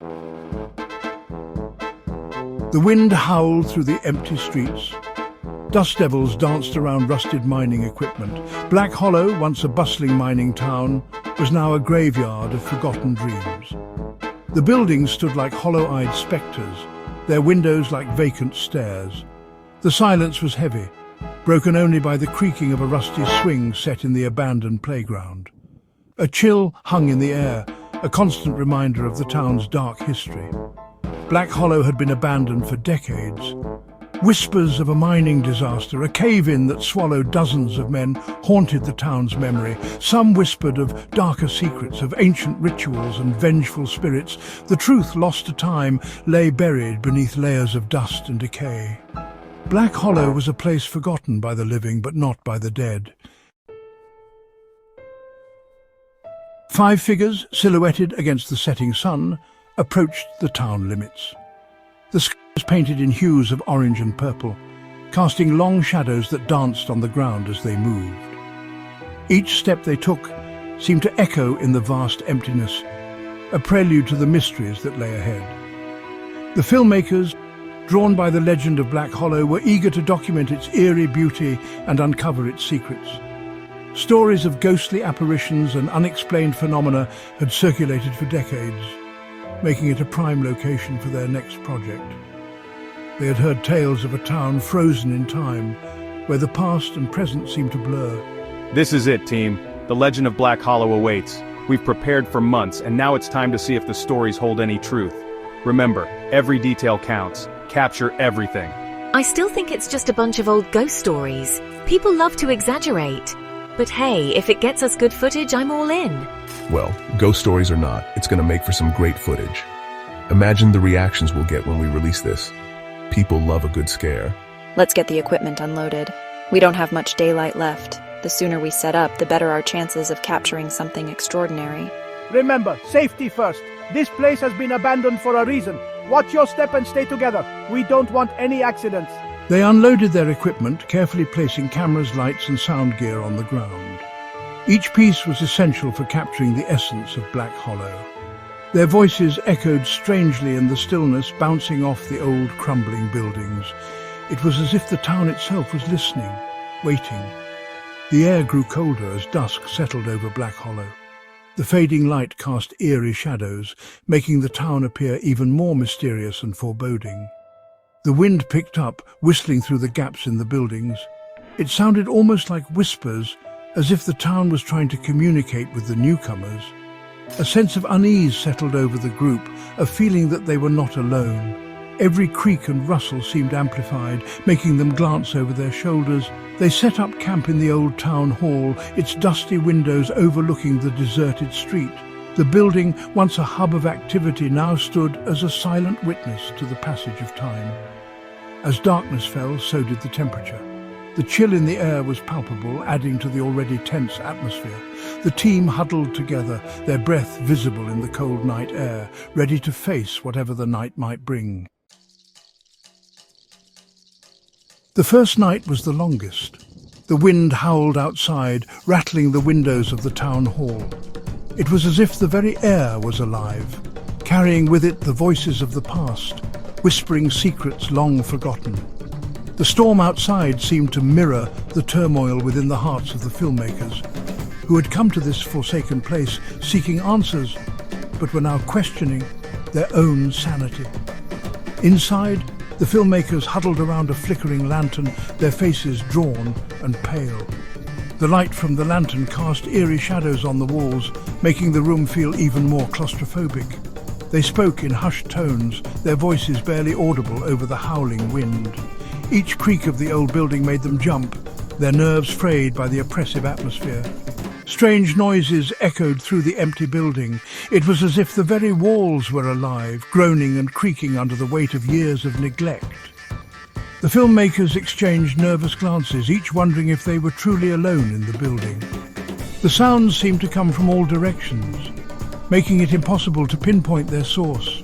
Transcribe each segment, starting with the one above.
The wind howled through the empty streets. Dust devils danced around rusted mining equipment. Black Hollow, once a bustling mining town, was now a graveyard of forgotten dreams. The buildings stood like hollow-eyed spectres, their windows like vacant stairs. The silence was heavy, broken only by the creaking of a rusty swing set in the abandoned playground. A chill hung in the air, a constant reminder of the town's dark history. Black Hollow had been abandoned for decades. Whispers of a mining disaster, a cave-in that swallowed dozens of men, haunted the town's memory. Some whispered of darker secrets, of ancient rituals and vengeful spirits. The truth, lost to time, lay buried beneath layers of dust and decay. Black Hollow was a place forgotten by the living, but not by the dead. 5 figures, silhouetted against the setting sun, approached the town limits. The sky was painted in hues of orange and purple, casting long shadows that danced on the ground as they moved. Each step they took seemed to echo in the vast emptiness, a prelude to the mysteries that lay ahead. The filmmakers, drawn by the legend of Black Hollow, were eager to document its eerie beauty and uncover its secrets. Stories of ghostly apparitions and unexplained phenomena had circulated for decades, making it a prime location for their next project. They had heard tales of a town frozen in time, where the past and present seemed to blur. This is it, team. The legend of Black Hollow awaits. We've prepared for months, and now it's time to see if the stories hold any truth. Remember, every detail counts. Capture everything. I still think it's just a bunch of old ghost stories. People love to exaggerate. But hey, if it gets us good footage, I'm all in. Well, ghost stories or not, it's gonna make for some great footage. Imagine the reactions we'll get when we release this. People love a good scare. Let's get the equipment unloaded. We don't have much daylight left. The sooner we set up, the better our chances of capturing something extraordinary. Remember, safety first. This place has been abandoned for a reason. Watch your step and stay together. We don't want any accidents. They unloaded their equipment, carefully placing cameras, lights and sound gear on the ground. Each piece was essential for capturing the essence of Black Hollow. Their voices echoed strangely in the stillness, bouncing off the old crumbling buildings. It was as if the town itself was listening, waiting. The air grew colder as dusk settled over Black Hollow. The fading light cast eerie shadows, making the town appear even more mysterious and foreboding. The wind picked up, whistling through the gaps in the buildings. It sounded almost like whispers, as if the town was trying to communicate with the newcomers. A sense of unease settled over the group, a feeling that they were not alone. Every creak and rustle seemed amplified, making them glance over their shoulders. They set up camp in the old town hall, its dusty windows overlooking the deserted street. The building, once a hub of activity, now stood as a silent witness to the passage of time. As darkness fell, so did the temperature. The chill in the air was palpable, adding to the already tense atmosphere. The team huddled together, their breath visible in the cold night air, ready to face whatever the night might bring. The first night was the longest. The wind howled outside, rattling the windows of the town hall. It was as if the very air was alive, carrying with it the voices of the past, whispering secrets long forgotten. The storm outside seemed to mirror the turmoil within the hearts of the filmmakers, who had come to this forsaken place seeking answers, but were now questioning their own sanity. Inside, the filmmakers huddled around a flickering lantern, their faces drawn and pale. The light from the lantern cast eerie shadows on the walls, making the room feel even more claustrophobic. They spoke in hushed tones, their voices barely audible over the howling wind. Each creak of the old building made them jump, their nerves frayed by the oppressive atmosphere. Strange noises echoed through the empty building. It was as if the very walls were alive, groaning and creaking under the weight of years of neglect. The filmmakers exchanged nervous glances, each wondering if they were truly alone in the building. The sounds seemed to come from all directions, making it impossible to pinpoint their source.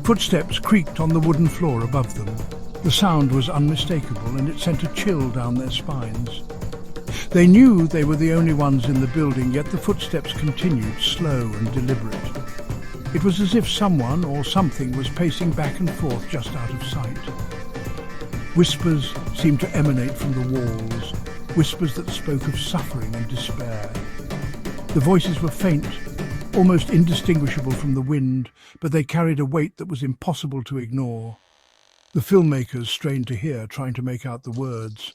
Footsteps creaked on the wooden floor above them. The sound was unmistakable, and it sent a chill down their spines. They knew they were the only ones in the building, yet the footsteps continued, slow and deliberate. It was as if someone or something was pacing back and forth just out of sight. Whispers seemed to emanate from the walls, whispers that spoke of suffering and despair. The voices were faint, almost indistinguishable from the wind, but they carried a weight that was impossible to ignore. The filmmakers strained to hear, trying to make out the words,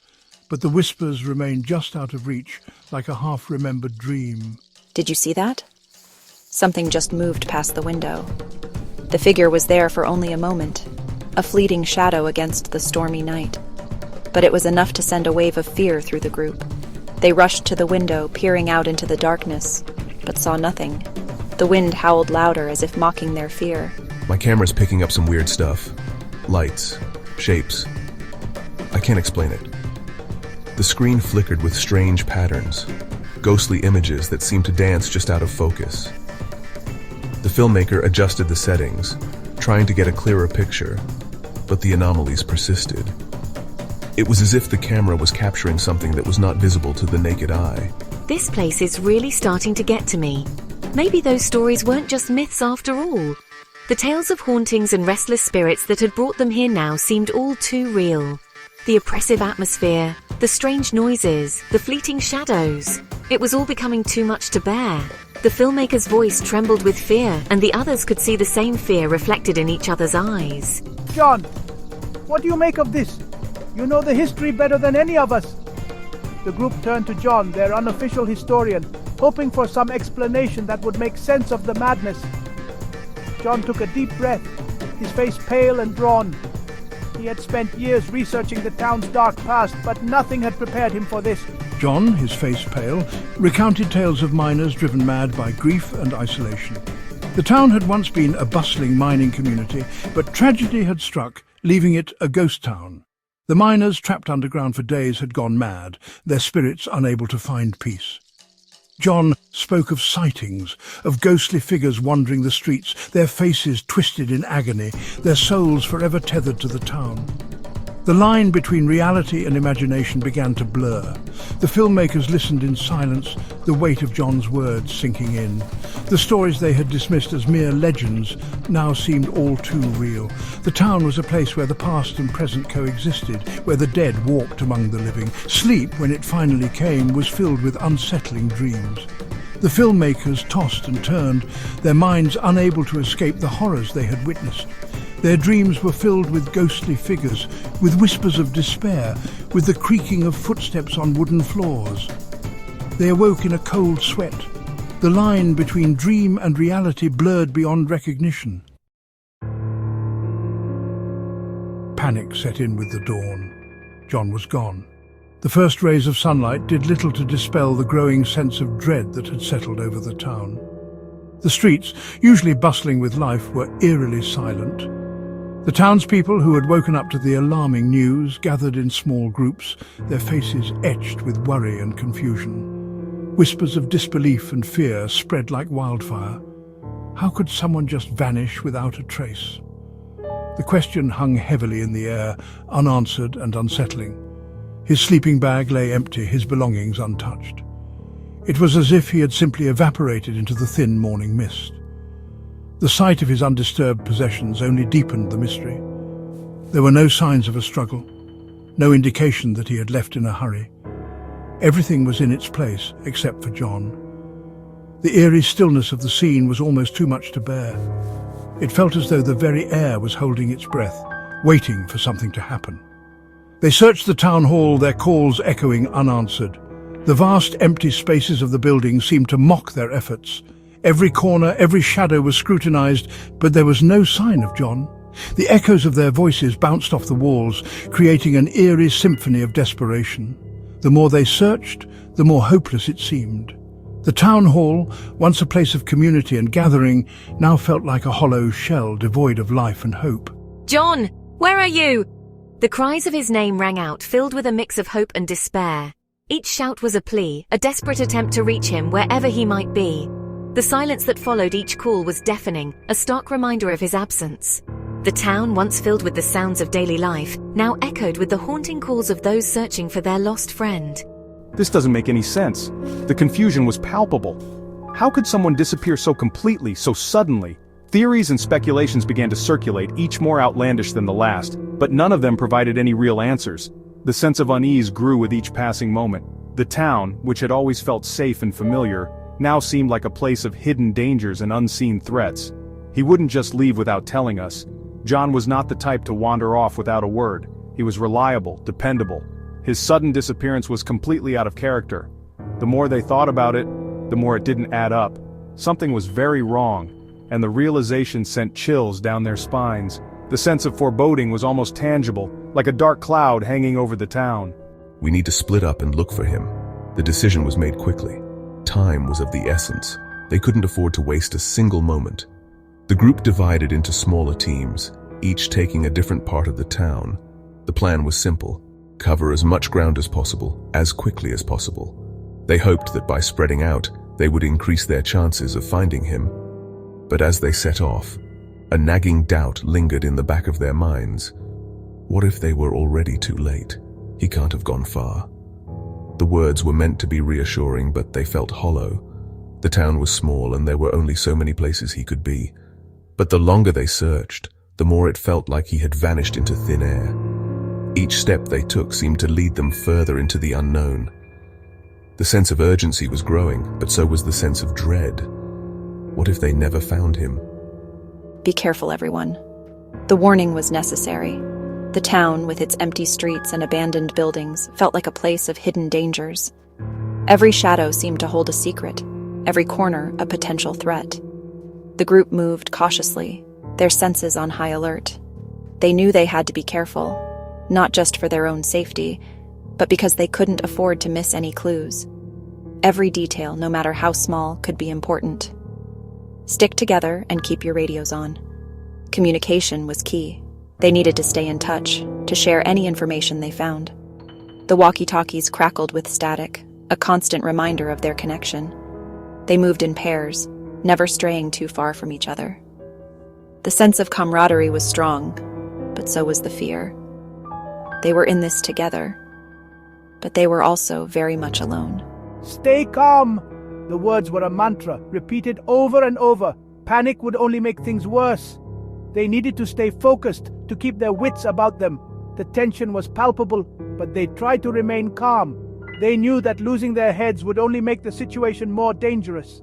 but the whispers remained just out of reach, like a half-remembered dream. Did you see that? Something just moved past the window. The figure was there for only a moment, a fleeting shadow against the stormy night. But it was enough to send a wave of fear through the group. They rushed to the window, peering out into the darkness, but saw nothing. The wind howled louder as if mocking their fear. My camera's picking up some weird stuff. Lights, shapes. I can't explain it. The screen flickered with strange patterns, ghostly images that seemed to dance just out of focus. The filmmaker adjusted the settings, trying to get a clearer picture, but the anomalies persisted. It was as if the camera was capturing something that was not visible to the naked eye. This place is really starting to get to me. Maybe those stories weren't just myths after all. The tales of hauntings and restless spirits that had brought them here now seemed all too real. The oppressive atmosphere, the strange noises, the fleeting shadows. It was all becoming too much to bear. The filmmaker's voice trembled with fear, and the others could see the same fear reflected in each other's eyes. John, what do you make of this? You know the history better than any of us. The group turned to John, their unofficial historian, hoping for some explanation that would make sense of the madness. John took a deep breath, his face pale and drawn. He had spent years researching the town's dark past, but nothing had prepared him for this. John, his face pale, recounted tales of miners driven mad by grief and isolation. The town had once been a bustling mining community, but tragedy had struck, leaving it a ghost town. The miners, trapped underground for days, had gone mad, their spirits unable to find peace. John spoke of sightings, of ghostly figures wandering the streets, their faces twisted in agony, their souls forever tethered to the town. The line between reality and imagination began to blur. The filmmakers listened in silence, the weight of John's words sinking in. The stories they had dismissed as mere legends now seemed all too real. The town was a place where the past and present coexisted, where the dead walked among the living. Sleep, when it finally came, was filled with unsettling dreams. The filmmakers tossed and turned, their minds unable to escape the horrors they had witnessed. Their dreams were filled with ghostly figures, with whispers of despair, with the creaking of footsteps on wooden floors. They awoke in a cold sweat. The line between dream and reality blurred beyond recognition. Panic set in with the dawn. John was gone. The first rays of sunlight did little to dispel the growing sense of dread that had settled over the town. The streets, usually bustling with life, were eerily silent. The townspeople who had woken up to the alarming news gathered in small groups, their faces etched with worry and confusion. Whispers of disbelief and fear spread like wildfire. How could someone just vanish without a trace? The question hung heavily in the air, unanswered and unsettling. His sleeping bag lay empty, his belongings untouched. It was as if he had simply evaporated into the thin morning mist. The sight of his undisturbed possessions only deepened the mystery. There were no signs of a struggle, no indication that he had left in a hurry. Everything was in its place except for John. The eerie stillness of the scene was almost too much to bear. It felt as though the very air was holding its breath, waiting for something to happen. They searched the town hall, their calls echoing unanswered. The vast empty spaces of the building seemed to mock their efforts. Every corner, every shadow was scrutinized, but there was no sign of John. The echoes of their voices bounced off the walls, creating an eerie symphony of desperation. The more they searched, the more hopeless it seemed. The town hall, once a place of community and gathering, now felt like a hollow shell devoid of life and hope. John, where are you? The cries of his name rang out, filled with a mix of hope and despair. Each shout was a plea, a desperate attempt to reach him wherever he might be. The silence that followed each call was deafening, a stark reminder of his absence. The town, once filled with the sounds of daily life, now echoed with the haunting calls of those searching for their lost friend. This doesn't make any sense. The confusion was palpable. How could someone disappear so completely, so suddenly? Theories and speculations began to circulate, each more outlandish than the last, but none of them provided any real answers. The sense of unease grew with each passing moment. The town, which had always felt safe and familiar, now seemed like a place of hidden dangers and unseen threats. He wouldn't just leave without telling us. John was not the type to wander off without a word. He was reliable, dependable. His sudden disappearance was completely out of character. The more they thought about it, the more it didn't add up. Something was very wrong, and the realization sent chills down their spines. The sense of foreboding was almost tangible, like a dark cloud hanging over the town. We need to split up and look for him. The decision was made quickly. Time was of the essence. They couldn't afford to waste a single moment. The group divided into smaller teams, each taking a different part of the town. The plan was simple: cover as much ground as possible, as quickly as possible. They hoped that by spreading out, they would increase their chances of finding him. But as they set off, a nagging doubt lingered in the back of their minds. What if they were already too late? He can't have gone far. The words were meant to be reassuring, but they felt hollow. The town was small and there were only so many places he could be. But the longer they searched, the more it felt like he had vanished into thin air. Each step they took seemed to lead them further into the unknown. The sense of urgency was growing, but so was the sense of dread. What if they never found him? Be careful, everyone. The warning was necessary. The town, with its empty streets and abandoned buildings, felt like a place of hidden dangers. Every shadow seemed to hold a secret, every corner a potential threat. The group moved cautiously, their senses on high alert. They knew they had to be careful, not just for their own safety, but because they couldn't afford to miss any clues. Every detail, no matter how small, could be important. Stick together and keep your radios on. Communication was key. They needed to stay in touch, to share any information they found. The walkie-talkies crackled with static, a constant reminder of their connection. They moved in pairs, never straying too far from each other. The sense of camaraderie was strong, but so was the fear. They were in this together, but they were also very much alone. Stay calm! The words were a mantra, repeated over and over. Panic would only make things worse. They needed to stay focused, to keep their wits about them. The tension was palpable, but they tried to remain calm. They knew that losing their heads would only make the situation more dangerous.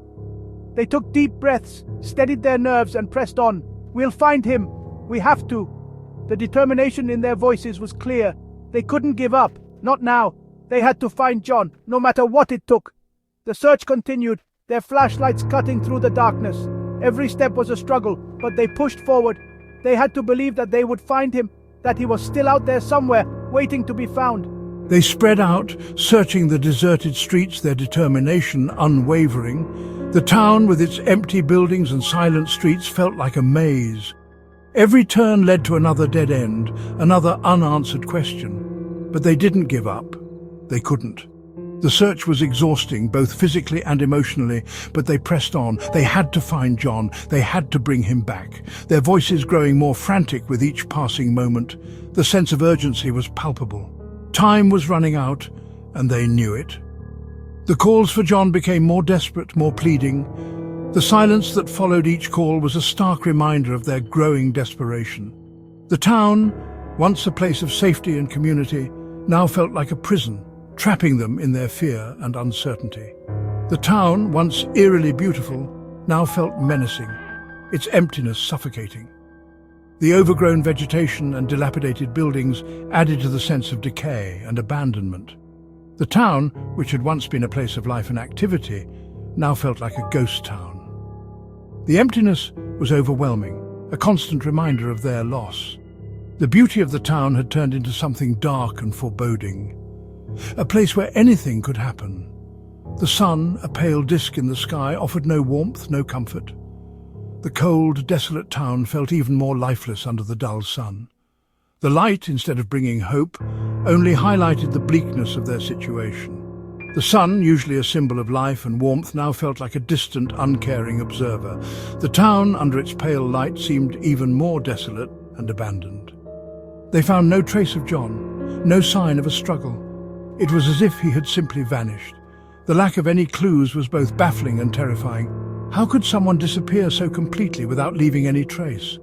They took deep breaths, steadied their nerves, and pressed on. We'll find him. We have to. The determination in their voices was clear. They couldn't give up. Not now. They had to find John, no matter what it took. The search continued, their flashlights cutting through the darkness. Every step was a struggle, but they pushed forward. They had to believe that they would find him, that he was still out there somewhere, waiting to be found. They spread out, searching the deserted streets, their determination unwavering. The town, with its empty buildings and silent streets, felt like a maze. Every turn led to another dead end, another unanswered question. But they didn't give up. They couldn't. The search was exhausting, both physically and emotionally, but they pressed on. They had to find John. They had to bring him back. Their voices growing more frantic with each passing moment. The sense of urgency was palpable. Time was running out, and they knew it. The calls for John became more desperate, more pleading. The silence that followed each call was a stark reminder of their growing desperation. The town, once a place of safety and community, now felt like a prison, trapping them in their fear and uncertainty. The town, once eerily beautiful, now felt menacing, its emptiness suffocating. The overgrown vegetation and dilapidated buildings added to the sense of decay and abandonment. The town, which had once been a place of life and activity, now felt like a ghost town. The emptiness was overwhelming, a constant reminder of their loss. The beauty of the town had turned into something dark and foreboding. A place where anything could happen. The sun, a pale disk in the sky, offered no warmth, no comfort. The cold, desolate town felt even more lifeless under the dull sun. The light, instead of bringing hope, only highlighted the bleakness of their situation. The sun, usually a symbol of life and warmth, now felt like a distant, uncaring observer. The town, under its pale light, seemed even more desolate and abandoned. They found no trace of John, no sign of a struggle. It was as if he had simply vanished. The lack of any clues was both baffling and terrifying. How could someone disappear so completely without leaving any trace?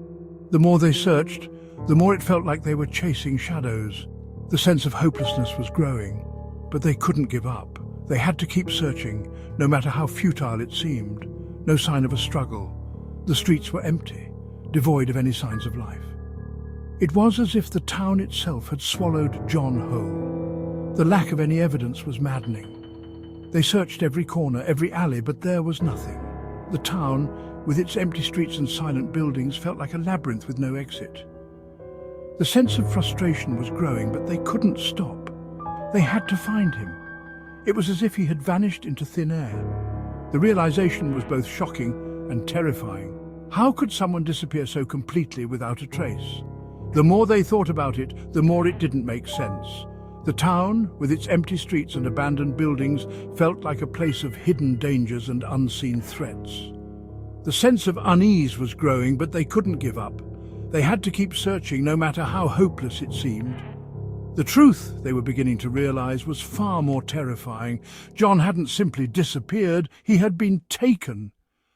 The more they searched, the more it felt like they were chasing shadows. The sense of hopelessness was growing, but they couldn't give up. They had to keep searching, no matter how futile it seemed. No sign of a struggle. The streets were empty, devoid of any signs of life. It was as if the town itself had swallowed John whole. The lack of any evidence was maddening. They searched every corner, every alley, but there was nothing. The town, with its empty streets and silent buildings, felt like a labyrinth with no exit. The sense of frustration was growing, but they couldn't stop. They had to find him. It was as if he had vanished into thin air. The realization was both shocking and terrifying. How could someone disappear so completely without a trace? The more they thought about it, the more it didn't make sense. The town, with its empty streets and abandoned buildings, felt like a place of hidden dangers and unseen threats. The sense of unease was growing, but they couldn't give up. They had to keep searching, no matter how hopeless it seemed. The truth, they were beginning to realize, was far more terrifying. John hadn't simply disappeared, he had been taken.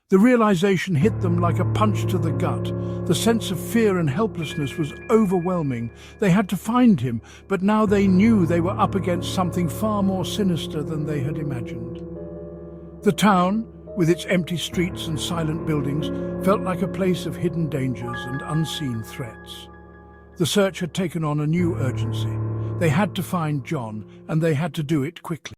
The realization hit them like a punch to the gut. The sense of fear and helplessness was overwhelming. They had to find him, but now they knew they were up against something far more sinister than they had imagined. The town, with its empty streets and silent buildings, felt like a place of hidden dangers and unseen threats. The search had taken on a new urgency. They had to find John, and they had to do it quickly.